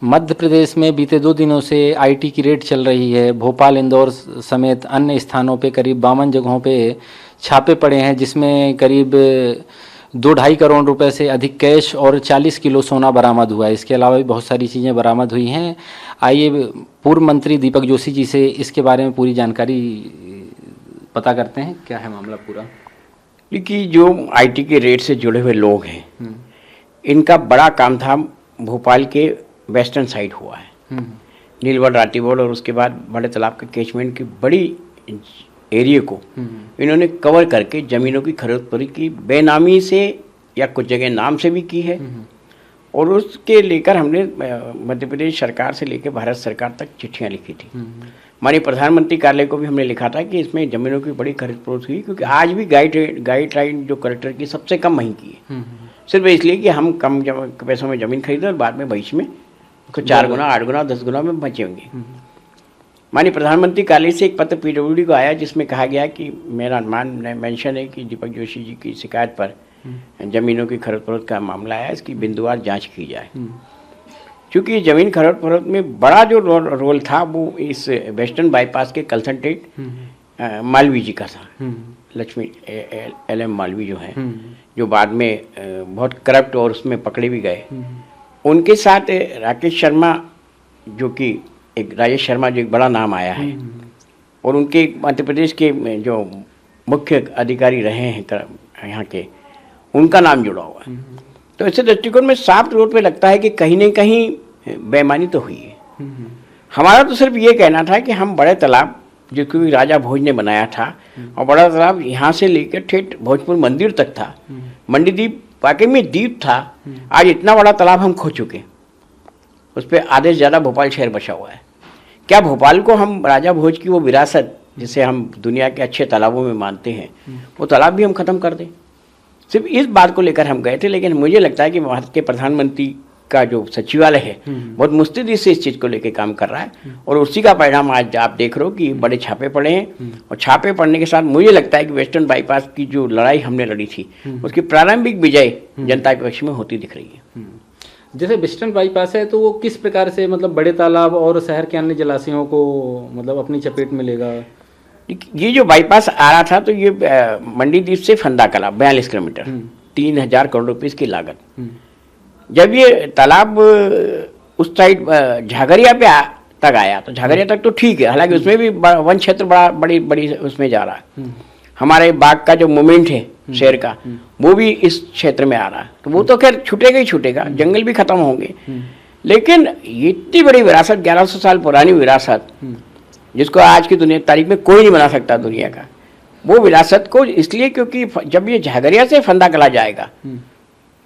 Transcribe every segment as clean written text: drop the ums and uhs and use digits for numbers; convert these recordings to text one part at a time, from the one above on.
मध्य प्रदेश में बीते 2 दिनों से आईटी की रेड चल रही है। भोपाल, इंदौर समेत अन्य स्थानों पे करीब 52 जगहों पे छापे पड़े हैं, जिसमें करीब 2-2.5 करोड़ रुपए से अधिक कैश और 40 किलो सोना बरामद हुआ है। इसके अलावा भी बहुत सारी चीज़ें बरामद हुई हैं। आइए पूर्व मंत्री दीपक जोशी जी से इसके बारे में पूरी जानकारी पता करते हैं। क्या है मामला पूरा? देखिए, जो आईटी के रेड से जुड़े हुए लोग हैं, इनका बड़ा काम था भोपाल के वेस्टर्न साइड हुआ है, नीलवड़, राटीबोड़ और उसके बाद बड़े तालाब के कैचमेंट की बड़ी एरिया को इन्होंने कवर करके ज़मीनों की खरीद फरोख्त की, बेनामी से या कुछ जगह नाम से भी की है। और उसके लेकर हमने मध्य प्रदेश सरकार से लेकर भारत सरकार तक चिट्ठियाँ लिखी थी। माननीय प्रधानमंत्री कार्यालय को भी हमने लिखा था कि इसमें ज़मीनों की बड़ी खरीद फरोख्त हुई, क्योंकि आज भी गाइडलाइन जो कलेक्टर की सबसे कम वहीं की है, सिर्फ इसलिए कि हम कम पैसों में ज़मीन खरीदें और बाद में भविष्य में उसको 4 गुना, 8 गुना, 10 गुना में बचे होंगे। माननीय प्रधानमंत्री कार्यालय से एक पत्र पीडब्ल्यूडी को आया, जिसमें कहा गया कि मेरा मेंशन है कि दीपक जोशी जी की शिकायत पर ज़मीनों की खरीद फरोख्त का मामला है, इसकी बिंदुवार जांच की जाए। क्योंकि ज़मीन खरीद फरोख्त में बड़ा जो रोल था वो इस वेस्टर्न बाईपास के कंसल्टेंट मालवीय जी का था, लक्ष्मी LM मालवीय जो हैं, जो बाद में बहुत करप्ट और उसमें पकड़े भी गए। उनके साथ राकेश शर्मा, जो कि राजेश शर्मा जो एक बड़ा नाम आया है, और उनके मध्य प्रदेश के जो मुख्य अधिकारी रहे हैं यहाँ के, उनका नाम जुड़ा हुआ है। तो इस दृष्टिकोण में साफ तौर पे लगता है कि कहीं न कहीं बेईमानी तो हुई है। हमारा तो सिर्फ ये कहना था कि हम बड़े तालाब, जो कि राजा भोज ने बनाया था, और बड़ा तालाब यहाँ से लेकर ठेठ भोजपुर मंदिर तक था, मंडी द्वीप वाकई में द्वीप था। आज इतना बड़ा तालाब हम खो चुके, उस पर आधे से ज़्यादा भोपाल शहर बचा हुआ है। क्या भोपाल को हम राजा भोज की वो विरासत, जिसे हम दुनिया के अच्छे तालाबों में मानते हैं, वो तालाब भी हम ख़त्म कर दें? सिर्फ इस बात को लेकर हम गए थे। लेकिन मुझे लगता है कि भारत के प्रधानमंत्री का जो सचिवालय है बहुत मुस्तैदी से इस चीज़ को लेकर काम कर रहा है, और उसी का परिणाम आज आप देख रहे हो कि बड़े छापे पड़े हैं। और छापे पड़ने के साथ मुझे लगता है कि वेस्टर्न बाईपास की जो लड़ाई हमने लड़ी थी, उसकी प्रारंभिक विजय जनता के पक्ष में होती दिख रही है। जैसे वेस्टर्न बाईपास है, तो वो किस प्रकार से मतलब बड़े तालाब और शहर के अन्य जलाशयों को मतलब अपनी चपेट में लेगा? ये जो बाईपास आ रहा था, तो ये मंडी द्वीप से फंदा कला 42 किलोमीटर, 3000 करोड़ रुपये की लागत। जब ये तालाब उस साइड झागरिया पे तक आया, तो झागरिया तक तो ठीक है, हालांकि उसमें भी वन क्षेत्र बड़ी उसमें जा रहा है। हमारे बाग का जो मूवमेंट है शेर का, वो भी इस क्षेत्र में आ रहा है। तो वो तो खैर छूटेगा ही छूटेगा, जंगल भी खत्म होंगे। लेकिन ये इतनी बड़ी विरासत, 1100 साल पुरानी विरासत, जिसको आज की दुनिया तारीख में कोई नहीं बना सकता दुनिया का, वो विरासत को इसलिए क्योंकि जब ये झागरिया से फंदा कला जाएगा,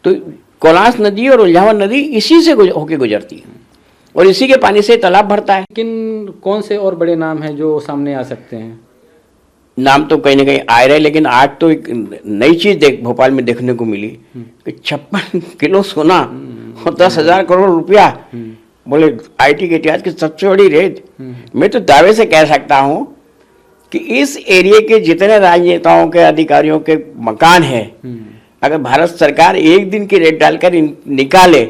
तो कोलांस नदी और उल्हावन नदी इसी से होके गुजरती है, और इसी के पानी से तालाब भरता है। लेकिन कौन से और बड़े नाम हैं जो सामने आ सकते हैं? नाम तो कहीं ना कहीं आ रहे, लेकिन आज तो एक नई चीज भोपाल में देखने को मिली कि 56 किलो सोना और 10,000 करोड़ रुपया। बोले आईटी के इतिहास की सबसे बड़ी रेड। मैं तो दावे से कह सकता हूं कि इस एरिया के जितने राजनेताओं के, अधिकारियों के मकान है, अगर भारत सरकार एक दिन की रेट डालकर निकाले,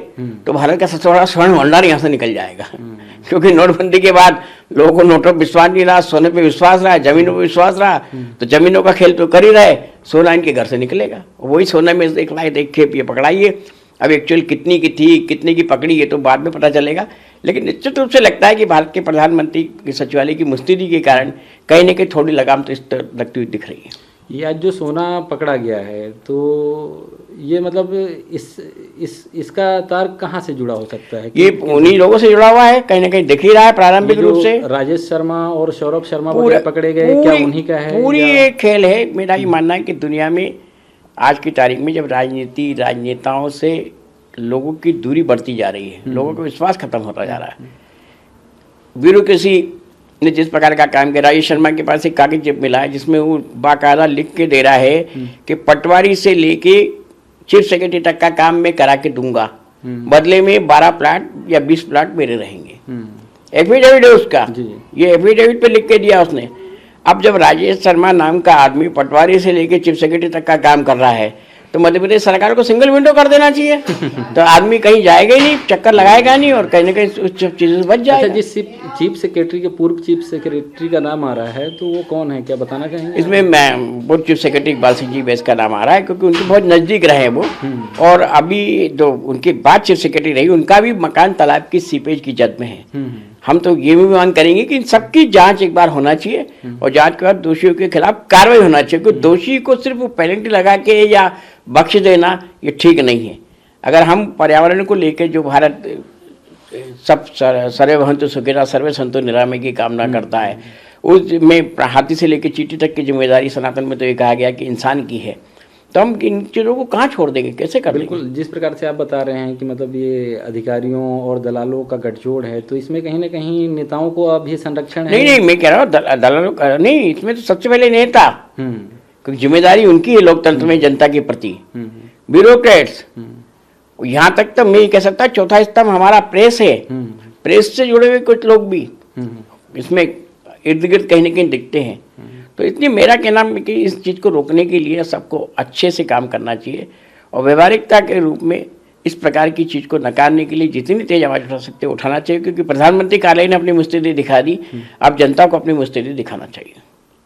तो भारत का सबसे बड़ा स्वर्ण भंडार यहाँ से निकल जाएगा। क्योंकि नोटबंदी के बाद लोगों को नोटों पर विश्वास नहीं रहा, सोने पे विश्वास रहा, जमीनों पे विश्वास रहा, तो जमीनों का खेल तो कर ही रहे, सोना इनके घर से निकलेगा। वही सोना में एक लाइट एक खेप ये पकड़ाइए। अब एक्चुअल कितनी की थी, कितने की पकड़ी, ये तो बाद में पता चलेगा। लेकिन निश्चित रूप से लगता है कि भारत के प्रधानमंत्री के सचिवालय की मुस्तैदी के कारण कहीं न कहीं थोड़ी लगाम तो इस तरह लगती हुई दिख रही है। ये आज जो सोना पकड़ा गया है, तो ये मतलब इसका तार कहाँ से जुड़ा हो सकता है? ये उन्हीं लोगों से जुड़ा हुआ है, कहीं ना कहीं दिख ही रहा है प्रारंभिक रूप से। राजेश शर्मा और सौरभ शर्मा पकड़े गए, क्या उन्हीं का है? पूरी एक खेल है। मेरा ये मानना है कि दुनिया में आज की तारीख में जब राजनेताओं से लोगों की दूरी बढ़ती जा रही है, लोगों का विश्वास खत्म होता जा रहा है, ब्यूरोक्रेसी ने जिस प्रकार का काम किया, राजेश शर्मा के पास एक कागज मिला है जिसमें वो बाकायदा लिख के दे रहा है कि पटवारी से लेके चीफ सेक्रेटरी तक का काम मैं करा के दूंगा, बदले में 12 प्लाट या 20 प्लाट मेरे रहेंगे। एफिडेविट है उसका, ये एफिडेविट पे लिख के दिया उसने। अब जब राजेश शर्मा नाम का आदमी पटवारी से लेके चीफ सेक्रेटरी तक का काम कर रहा है, तो तो मध्य प्रदेश सरकार को सिंगल विंडो कर देना चाहिए। तो आदमी कहीं जाएगा ही नहीं, चक्कर लगाएगा नहीं और कहीं ना कहीं उस चीज़ों से बच जाएगा। अच्छा, जिस चीफ सेक्रेटरी के पूर्व चीफ सेक्रेटरी का नाम आ रहा है तो वो कौन है, क्या बताना चाहेंगे? इसमें मैं पूर्व chief secretary Iqbal Singh ji base का नाम आ रहा है, क्योंकि उनके बहुत नज़दीक रहे वो। और अभी जो उनके बाद चीफ सेक्रेटरी रही, उनका भी मकान तालाब की सीपेज की जद में है। हम तो ये भी मांग करेंगे कि इन सबकी जांच एक बार होना चाहिए और जांच के बाद दोषियों के खिलाफ कार्रवाई होना चाहिए। क्योंकि दोषी को सिर्फ पेनल्टी लगा के या बख्श देना ये ठीक नहीं है। अगर हम पर्यावरण को लेकर जो भारत सब सर्वे भवन्तु सुखिनः सर्वे सन्तु निरामय की कामना करता है, उसमें हाथी से लेकर चींटी तक की जिम्मेदारी सनातन में तो ये कहा गया कि इंसान की है। तो हम इन चीज़ों को कहाँ छोड़ देंगे, कैसे कर देंगे? बिल्कुल, जिस प्रकार से आप बता रहे हैं कि मतलब ये अधिकारियों और दलालों का गठजोड़ है, तो इसमें कहीं ना कहीं नेताओं को अभी संरक्षण है। नहीं, मैं कह रहा हूँ दलालों का नहीं, इसमें तो सबसे पहले नेता, क्योंकि जिम्मेदारी उनकी है लोकतंत्र में जनता के प्रति। ब्यूरोक्रेट्स, यहाँ तक तो मैं कह सकता चौथा स्तंभ हमारा प्रेस है। प्रेस से जुड़े हुए कुछ लोग भी इसमें इर्द गिर्द कहीं ना कहीं दिखते हैं। तो इतनी मेरा कहना है कि इस चीज़ को रोकने के लिए सबको अच्छे से काम करना चाहिए और व्यवहारिकता के रूप में इस प्रकार की चीज़ को नकारने के लिए जितनी तेज आवाज़ उठा सकते उठाना चाहिए। क्योंकि प्रधानमंत्री कार्यालय ने अपनी मुस्तैदी दिखा दी, अब जनता को अपनी मुस्तैदी दिखाना चाहिए।